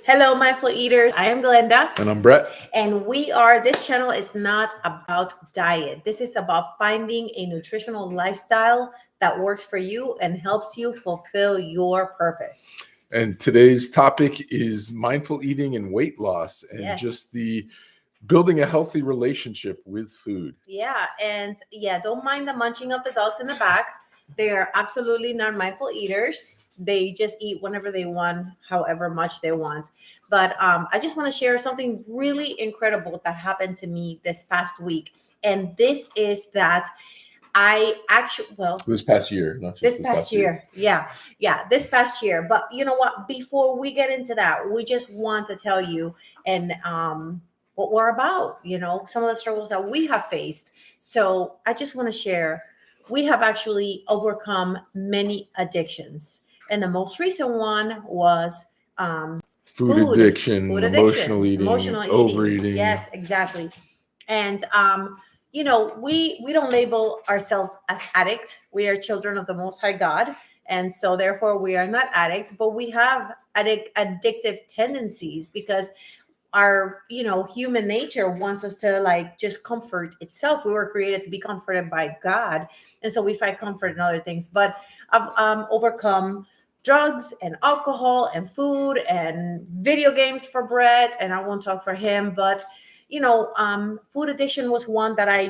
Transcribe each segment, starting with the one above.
Hello, mindful eaters. I am Glenda, And I'm Brett. and this channel is not about diet. This is about finding a nutritional lifestyle that works for you and helps you fulfill your purpose. And today's topic is mindful eating and weight loss and Yes. just the building a healthy relationship with food. Yeah, don't mind the munching of the dogs in the back. They are absolutely not mindful eaters. They just eat whenever they want, however much they want. But I just want to share something really incredible that happened to me this past week. And this is that I actually, well, This past year, not just this this past past year. year. Yeah, this past year. But you know what? Before we get into that, we just want to tell you and what we're about, some of the struggles that we have faced. So I just want to share we have actually overcome many addictions. And the most recent one was Food food, addiction, emotional eating, emotional eating. overeating. Yes, exactly. And we don't label ourselves as addict. We are children of the Most High God, and so therefore we are not addicts, but we have addictive tendencies because our human nature wants us to like just comfort itself. We were created to be comforted by God, and so we find comfort in other things. But I've overcome drugs and alcohol and food and video games for Brett, and I won't talk for him. But food addiction was one that I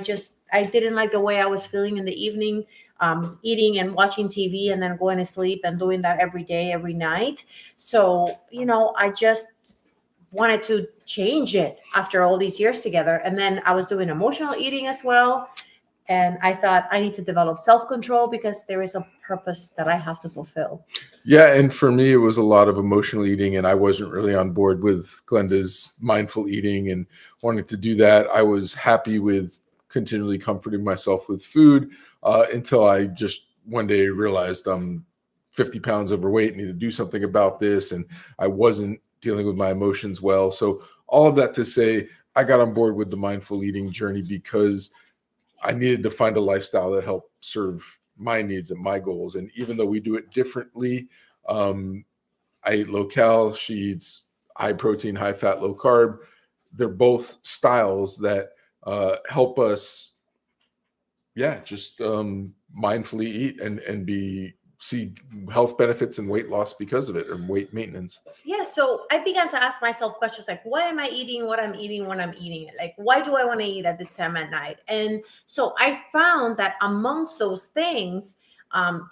didn't like the way I was feeling in the evening, eating and watching TV and then going to sleep and doing that every day, every night. So I just wanted to change it after all these years together. And then I was doing emotional eating as well. And I thought I need to develop self control because there is a purpose that I have to fulfill. Yeah, and for me, it was a lot of emotional eating, and I wasn't really on board with Glenda's mindful eating and wanting to do that. I was happy with continually comforting myself with food until I just one day realized I'm 50 pounds overweight, need to do something about this, and I wasn't dealing with my emotions well. So all of that to say, I got on board with the mindful eating journey because I needed to find a lifestyle that helped serve my needs and my goals. And even though we do it differently, um, I eat low cal, she eats high protein, high fat, low carb. They're both styles that help us, just mindfully eat and be see health benefits and weight loss because of it, and weight maintenance. Yeah, so I began to ask myself questions like, why am I eating what I'm eating when I'm eating it? Like, why do I want to eat at this time at night? And so I found that amongst those things,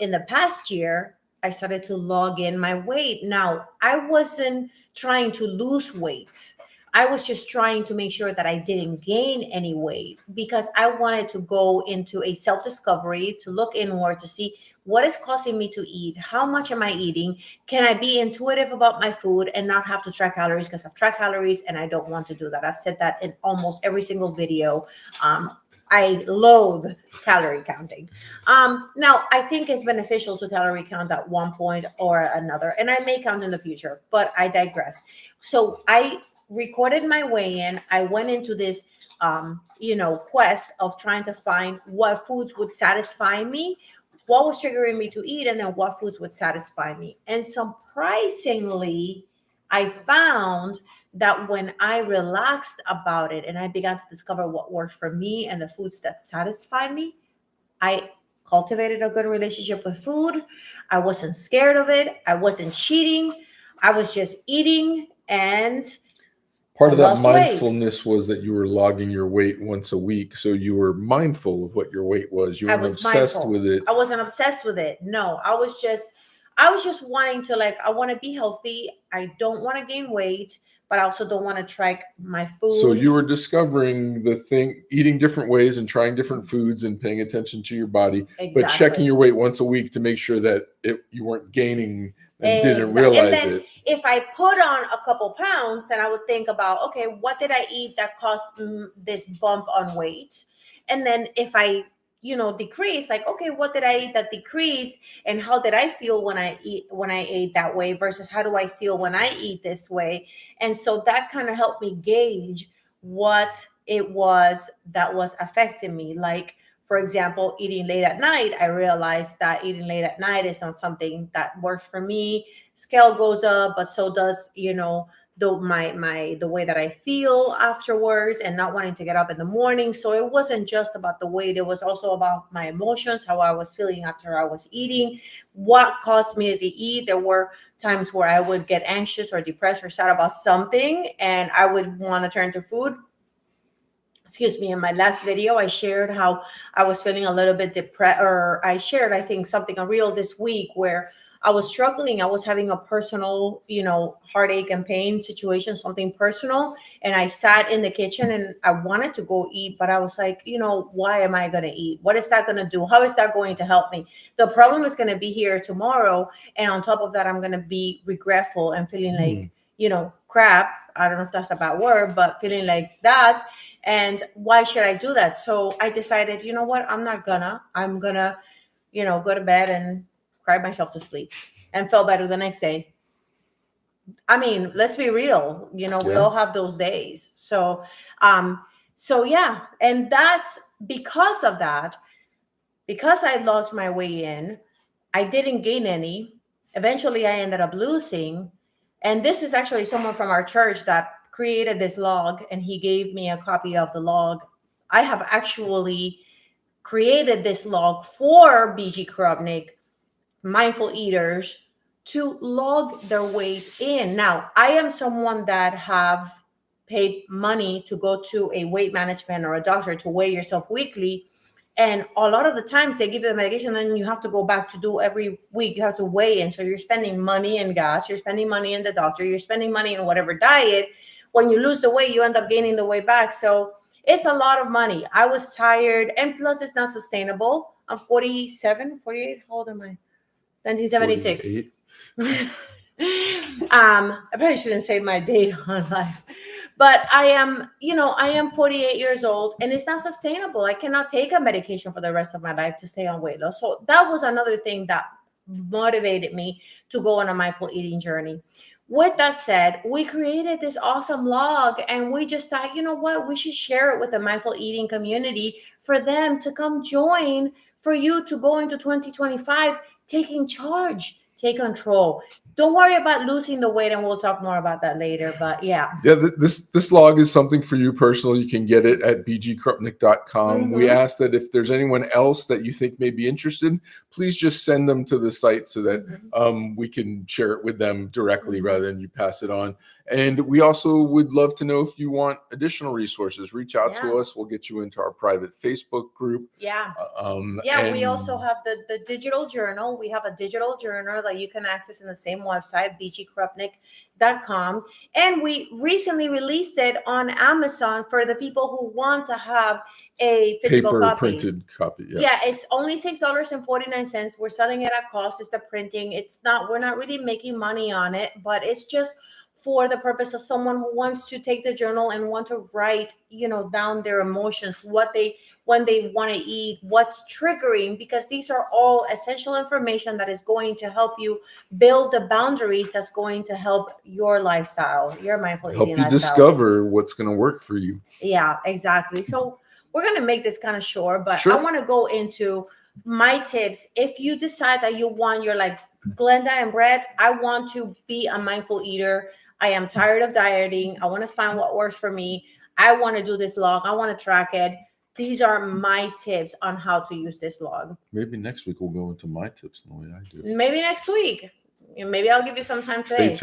in the past year, I started to log in my weight. Now, I wasn't trying to lose weight. I was just trying to make sure that I didn't gain any weight because I wanted to go into a self discovery, to look inward, to see what is causing me to eat, how much am I eating, can I be intuitive about my food and not have to track calories because I've tracked calories and I don't want to do that. I've said that in almost every single video. I loathe calorie counting. Now, I think it's beneficial to calorie count at one point or another, and I may count in the future, but I digress. So I recorded my weigh-in. I went into this, quest of trying to find what foods would satisfy me, what was triggering me to eat, and then what foods would satisfy me. And surprisingly, I found that when I relaxed about it and I began to discover what worked for me and the foods that satisfy me, I cultivated a good relationship with food. I wasn't scared of it. I wasn't cheating. I was just eating and Part I of that lost weight. mindfulness was that you were logging your weight once a week. So you were mindful of what your weight was. You I weren't was obsessed mindful. with it. I wasn't obsessed with it. No, I was just wanting to like I want to be healthy. I don't want to gain weight, but I also don't want to track my So food. you were discovering the thing, eating different ways and trying different foods and paying attention to your body, but checking Exactly. your weight once a week to make sure that you weren't gaining and didn't Exactly. And realize then it. if I put on a couple pounds, then I would think about, okay, what did I eat that caused this bump on weight? And then if I, decrease, like, okay, what did I eat that decreased? And how did I feel when I ate that way versus how do I feel when I eat this way? And so that kind of helped me gauge what it was that was affecting me. Like, for example, eating late at night, I realized that eating late at night is not something that works for me. Scale goes up, but so does, the way that I feel afterwards and not wanting to get up in the morning. So it wasn't just about the weight, it was also about my emotions, how I was feeling after I was eating, what caused me to eat. There were times where I would get anxious or depressed or sad about something and I would want to turn to food. Excuse me, in my last video, I shared how I was feeling a little bit depressed, or I shared, I think, something real this week where I was struggling. I was having a personal, heartache and pain situation, something personal. And I sat in the kitchen and I wanted to go eat, but I was like, why am I going to eat? What is that going to do? How is that going to help me? The problem is going to be here tomorrow. And on top of that, I'm going to be regretful and feeling like, crap. I don't know if that's a bad word, but feeling like that. And why should I do that? So I decided, you know what? I'm gonna, go to bed and cry myself to sleep and felt better the next day. I mean, let's be real, we all have those days. So, yeah. And that's because of that, because I logged my way in, I didn't gain any. Eventually I ended up losing. And this is actually someone from our church that created this log and he gave me a copy of the log. I have actually created this log for BG Krupnik mindful eaters to log their weight in. Now, I am someone that have paid money to go to a weight management or a doctor to weigh yourself weekly. And a lot of the times they give you the medication, then you have to go back to do every week. You have to weigh in. So you're spending money in gas, you're spending money in the doctor, you're spending money in whatever diet. When you lose the weight, you end up gaining the weight back. So it's a lot of money. I was tired. And plus, it's not sustainable. I'm 47, 48. How old am I? 1976. I probably shouldn't say my date on life. But I am 48 years old and it's not sustainable. I cannot take a medication for the rest of my life to stay on weight loss. So that was another thing that motivated me to go on a mindful eating journey. With that said, we created this awesome log and we just thought, you know what, we should share it with the mindful eating community for them to come join, for you to go into 2025 taking charge, take control. Don't worry about losing the weight, and we'll talk more about that later. But yeah. This log is something for you personally. You can get it at bgkrupnik.com. Mm-hmm. We ask that if there's anyone else that you think may be interested, please just send them to the site so that we can share it with them directly rather than you pass it on. And we also would love to know if you want additional resources. Reach out to us. We'll get you into our private Facebook group. Yeah. And we also have the digital journal. We have a digital journal that you can access in the same website, bgkrupnik.com. And we recently released it on Amazon for the people who want to have a physical paper copy. Printed copy. Yeah, it's only $6.49. We're selling it at cost. It's the printing. We're not really making money on it, but it's just for the purpose of someone who wants to take the journal and want to write, down their emotions, when they want to eat, what's triggering, because these are all essential information that is going to help you build the boundaries that's going to help your lifestyle, your mindful eating lifestyle. Help you discover what's going to work for you. Yeah, exactly. So we're going to make this kind of short, but Sure. I want to go into my tips. If you decide that you're like Glenda and Brett, I want to be a mindful eater. I am tired of dieting. I want to find what works for me. I want to do this log. I want to track it. These are my tips on how to use this log. Maybe next week we'll go into my tips the way I do. Maybe next week. Maybe I'll give you some time today.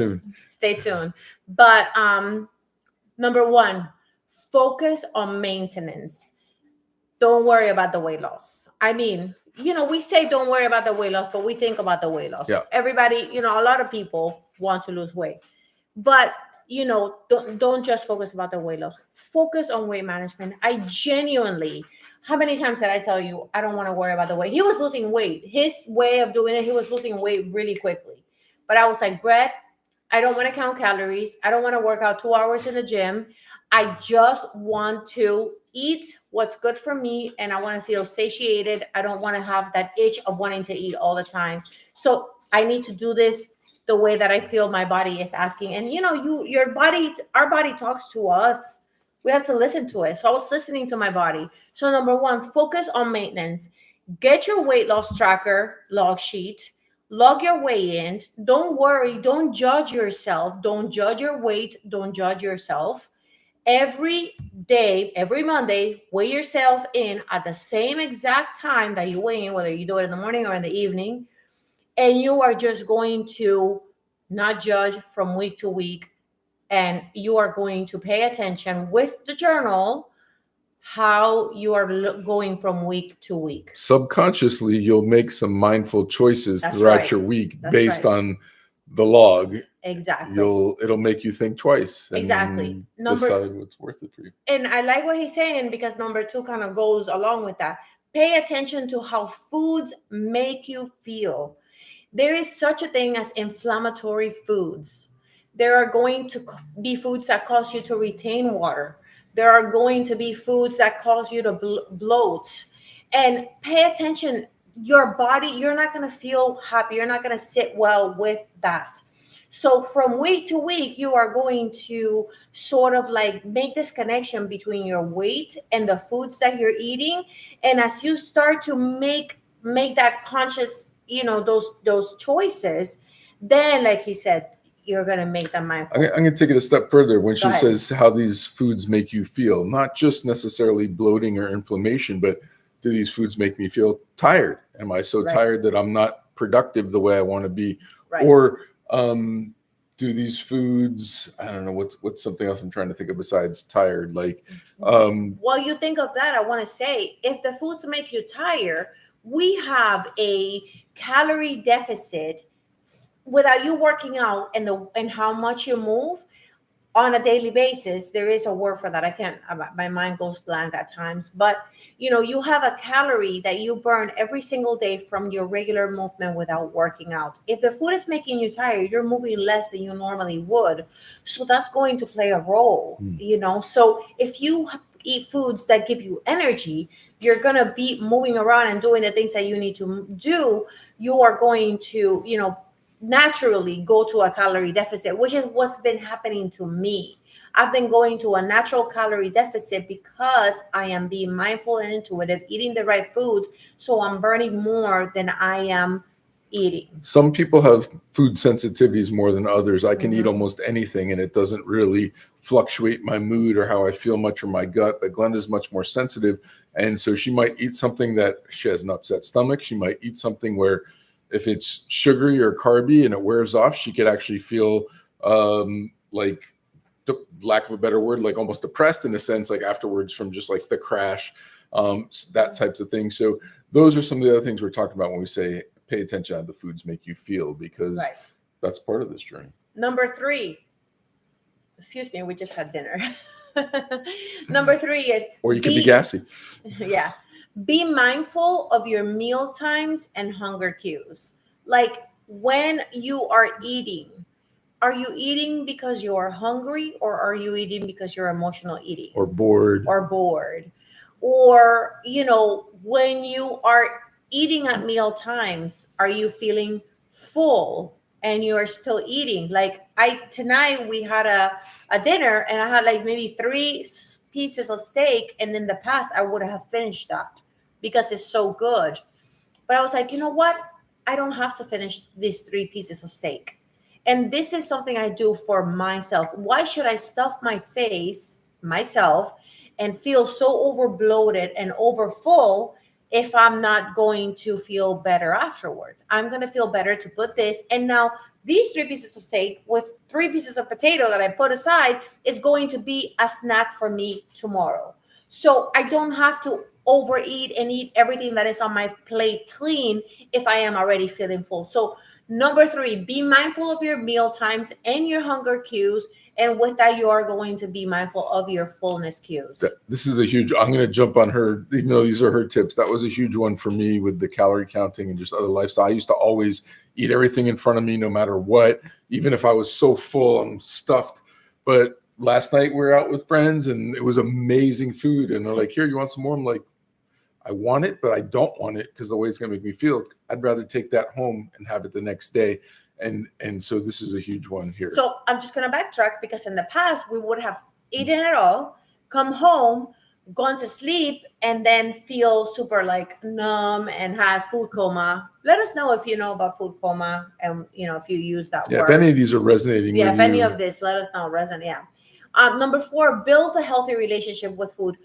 Stay tuned. But number one, focus on maintenance. Don't worry about the weight loss. I mean, we say don't worry about the weight loss, but we think about the weight loss. Yeah. Everybody, a lot of people want to lose weight. But, don't just focus about the weight loss. Focus on weight management. I genuinely, how many times did I tell you, I don't want to worry about the weight? He was losing weight. His way of doing it, he was losing weight really quickly. But I was like, Brett, I don't want to count calories. I don't want to work out 2 hours in the gym. I just want to eat what's good for me. And I want to feel satiated. I don't want to have that itch of wanting to eat all the time. So I need to do this the way that I feel my body is asking. And our body talks to us. We have to listen to it. So I was listening to my body. So number one, focus on maintenance. Get your weight loss tracker log sheet log your weigh in. Don't worry. Don't judge yourself. Don't judge your weight. Don't judge yourself. Every day, every Monday, weigh yourself in at the same exact time that you weigh in, whether you do it in the morning or in the evening. And you are just going to not judge from week to week. And you are going to pay attention with the journal how you are going from week to week. Subconsciously, you'll make some mindful choices That's throughout right. your week That's based right. on the log. Exactly. It'll make you think twice and Exactly. decide what's worth it for you. And I like what he's saying because number 2 kind of goes along with that. Pay attention to how foods make you feel. There is such a thing as inflammatory foods. There are going to be foods that cause you to retain water. There are going to be foods that cause you to bloat. And pay attention. Your body, you're not going to feel happy. You're not going to sit well with that. So from week to week, you are going to sort of like make this connection between your weight and the foods that you're eating. And as you start to make that conscious, those choices, then like he said, you're going to make them mindful. I'm going to take it a step further when she ahead. says how these foods make you feel, not just necessarily bloating or inflammation, but do these foods make me feel tired? Am I so Right. tired that I'm not productive the way I want to be? Right. Or do these foods, I don't know, what's something else I'm trying to think of besides tired? Like, While you think of that, I want to say, if the foods make you tired, we have a calorie deficit without you working out and how much you move on a daily basis. There is a word for that. I can't, my mind goes blank at times, but you have a calorie that you burn every single day from your regular movement without working out. If the food is making you tired, you're moving less than you normally would. So that's going to play a role, So if you eat foods that give you energy, you're going to be moving around and doing the things that you need to do. You are going to, naturally go to a calorie deficit, which is what's been happening to me. I've been going to a natural calorie deficit because I am being mindful and intuitive, eating the right foods. So I'm burning more than I am eating. Some people have food sensitivities more than others. I can eat almost anything and it doesn't really fluctuate my mood or how I feel much or my gut, but Glenda's much more sensitive. And so she might eat something that she has an upset stomach. She might eat something where if it's sugary or carby and it wears off, she could actually feel like, the lack of a better word, like almost depressed in a sense, like afterwards from just like the crash, that types of thing. So those are some of the other things we're talking about when we say pay attention to how the foods make you feel, because that's part of this journey. Number 3, excuse me, we just had dinner. Number 3 is, or you could be gassy. Yeah. Be mindful of your meal times and hunger cues. Like when you are eating, are you eating because you are hungry, or are you eating because you're emotional eating? Or bored. Or, when you are eating at meal times, are you feeling full and you're still eating? Like tonight we had a dinner and I had like maybe 3 pieces of steak. And in the past I would have finished that because it's so good. But I was like, you know what? I don't have to finish these 3 pieces of steak. And this is something I do for myself. Why should I stuff my face, myself, and feel so over bloated and over full if I'm not going to feel better afterwards? I'm going to feel better to put this. And now these 3 pieces of steak with 3 pieces of potato that I put aside is going to be a snack for me tomorrow. So I don't have to overeat and eat everything that is on my plate clean if I am already feeling full. So number 3, be mindful of your meal times and your hunger cues. And with that, you are going to be mindful of your fullness cues. This is a huge, I'm going to jump on her, even though these are her tips. That was a huge one for me with the calorie counting and just other lifestyle. I used to always eat everything in front of me, no matter what, even if I was so full, I'm stuffed. But last night we were out with friends and it was amazing food. And they're like, here, you want some more? I'm like, I want it, but I don't want it because the way it's going to make me feel. I'd rather take that home and have it the next day. And so this is a huge one here. So I'm just going to backtrack because in the past we would have eaten it all, come home, gone to sleep and then feel super like numb and have food coma. Let us know if you know about food coma and if you use that Yeah, word. if any of these are resonating Yeah, with if any you. of this, let us know. Resonate. Yeah. Number 4, build a healthy relationship with food.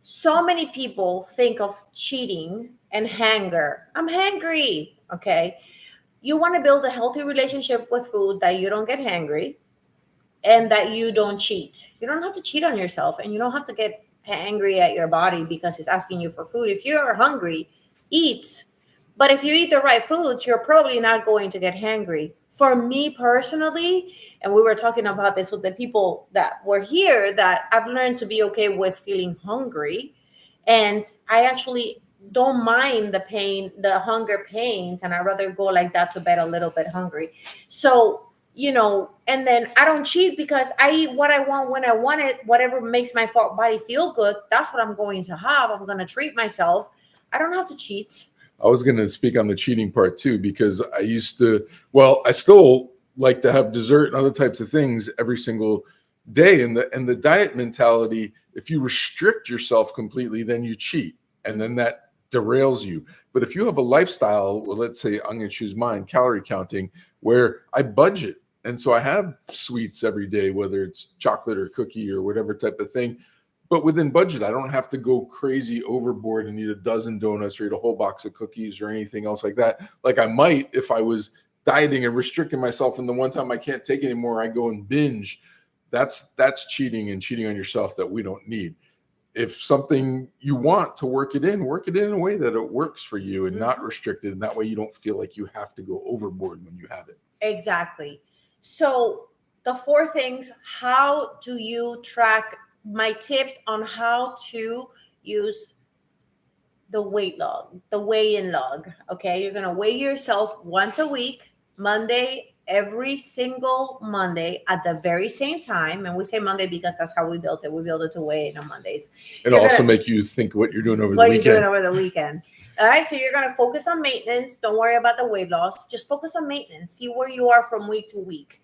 So many people think of cheating and hunger. I'm hangry. Okay. You want to build a healthy relationship with food that you don't get hangry and that you don't cheat. You don't have to cheat on yourself, and you don't have to get angry at your body because it's asking you for food. If you're hungry, eat. But if you eat the right foods, you're probably not going to get hangry. For me personally, and we were talking about this with the people that were here, that I've learned to be okay with feeling hungry. And I actually don't mind the pain, the hunger pains, and I'd rather go like that to bed a little bit hungry. So and then I don't cheat because I eat what I want when I want it. Whatever makes my body feel good, that's what I'm going to have. I'm going to treat myself. I don't have to cheat. I was going to speak on the cheating part too, because I still like to have dessert and other types of things every single day. And the diet mentality, if you restrict yourself completely, then you cheat. And then that derails you. But if you have a lifestyle, well, let's say I'm going to choose mine, calorie counting, where I budget. And so I have sweets every day, whether it's chocolate or cookie or whatever type of thing. But within budget, I don't have to go crazy overboard and eat a dozen donuts or eat a whole box of cookies or anything else like that. Like I might if I was dieting and restricting myself, and the one time I can't take anymore, I go and binge. That's cheating, and cheating on yourself that we don't need. If something you want to work it in a way that it works for you and not restricted. And that way you don't feel like you have to go overboard when you have it. Exactly. So the 4 things, how do you track? My tips on how to use the weight log, the weigh-in log. Okay, you're gonna weigh yourself once a week, Monday, every single Monday at the very same time. And we say Monday because that's how we built it. We built it to weigh in on Mondays. It'll also make you think what you're doing over the what weekend. you're doing over the weekend. All right, so you're gonna focus on maintenance. Don't worry about the weight loss. Just focus on maintenance. See where you are from week to week.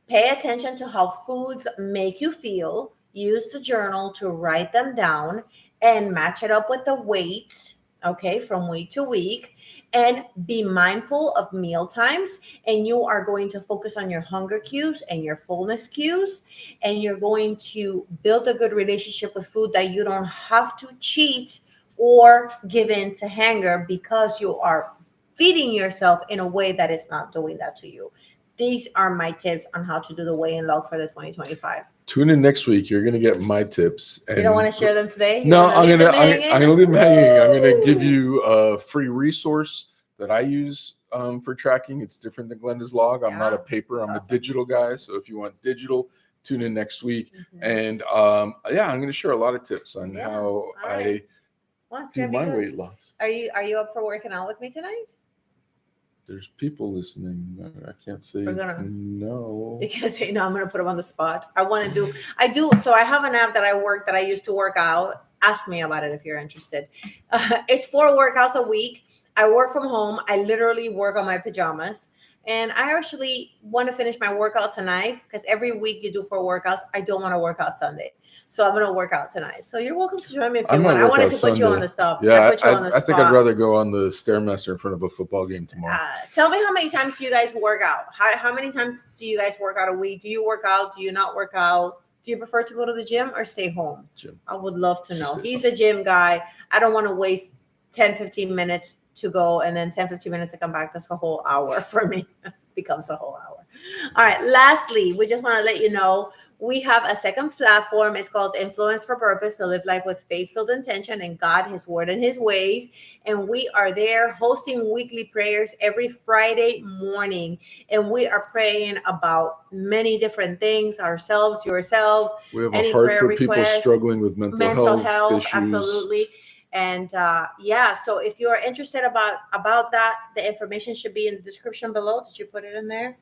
Pay attention to how foods make you feel. Use the journal to write them down and match it up with the weights, okay, from week to week. And be mindful of meal times. And you are going to focus on your hunger cues and your fullness cues. And you're going to build a good relationship with food that you don't have to cheat or give in to hunger because you are feeding yourself in a way that is not doing that to you. These are my tips on how to do the weigh-in log for the 2025. Tune in next week. You're going to get my tips. And you don't want to share them today? No, I'm going to leave them hanging. I'm going to give you a free resource that I use for tracking. It's different than Glenda's log. I'm not a paper. I'm a digital guy. So if you want digital, tune in next week. And I'm going to share a lot of tips on how I do my weight loss. Are you up for working out with me tonight? There's people listening. I can't say no. You can't say no. I'm gonna put them on the spot. I do. So I have an app that I used to work out. Ask me about it if you're interested. It's 4 workouts a week. I work from home. I literally work on my pajamas. And I actually want to finish my workout tonight because every week you do 4 workouts. I don't want to work out Sunday. So I'm going to work out tonight. So you're welcome to join me if you want. I wanted to put you on the spot. Yeah, I think I'd rather go on the Stairmaster in front of a football game tomorrow. Tell me how many times you guys work out. How many times do you guys work out a week? Do you work out? Do you not work out? Do you prefer to go to the gym or stay home? Gym. I would love to know. He's a gym guy. I don't want to waste 10, 15 minutes to go and then 10, 15 minutes to come back. That's a whole hour for me. Becomes a whole hour. All right. Lastly, we just want to let you know we have a second platform. It's called Influence for Purpose, to live life with faith-filled intention and God, His word, and His ways. And we are there hosting weekly prayers every Friday morning. And we are praying about many different things, ourselves, yourselves. We have a heart for people struggling with mental health issues. Absolutely. And so if you're interested about that, the information should be in the description below. Did you put it in there?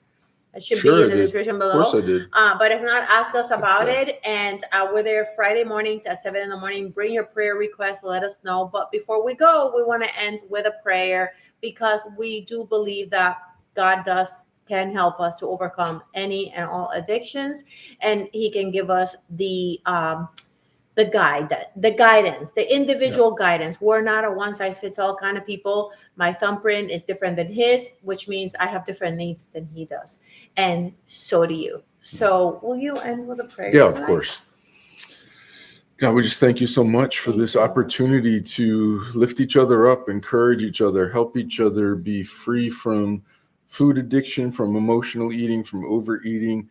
It should be in the description below. Of course I did. But if not, ask us about it. And we're there Friday mornings at 7 a.m. Bring your prayer request. Let us know. But before we go, we want to end with a prayer because we do believe that God can help us to overcome any and all addictions. And He can give us the the guidance, the individual guidance. We're not a one size fits all kind of people. My thumbprint is different than his, which means I have different needs than he does. And so do you. So will you end with a prayer? Yeah, of tonight? course. God, we just thank you so much for Thank this you. opportunity to lift each other up, encourage each other, help each other be free from food addiction, from emotional eating, from overeating,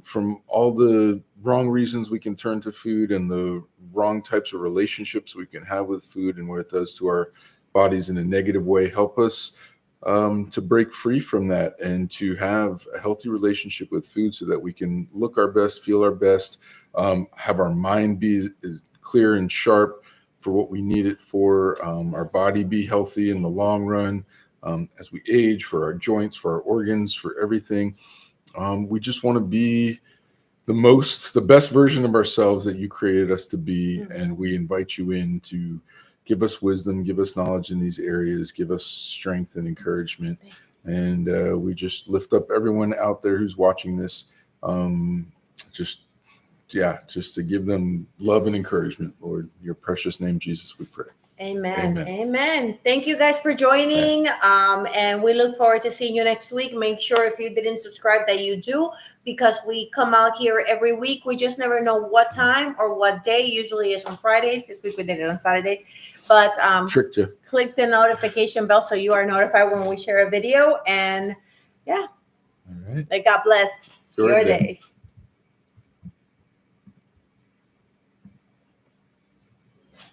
from all the wrong reasons we can turn to food and the wrong types of relationships we can have with food and what it does to our bodies in a negative way. Help us to break free from that and to have a healthy relationship with food so that we can look our best, feel our best, have our mind be as clear and sharp for what we need it for, our body be healthy in the long run, as we age, for our joints, for our organs, for everything. We just want to be the best version of ourselves that you created us to be. Mhm. And we invite you in to give us wisdom, give us knowledge in these areas, give us strength and encouragement. And we just lift up everyone out there who's watching this, just to give them love and encouragement, Lord. In your precious name, Jesus, we pray. Amen. Amen. Amen. Thank you guys for joining. And we look forward to seeing you next week. Make sure if you didn't subscribe that you do, because we come out here every week. We just never know what time or what day. Usually it's on Fridays. This week we did it on Saturday. But Tricked you. click the notification bell so you are notified when we share a video. And All right. God bless your day.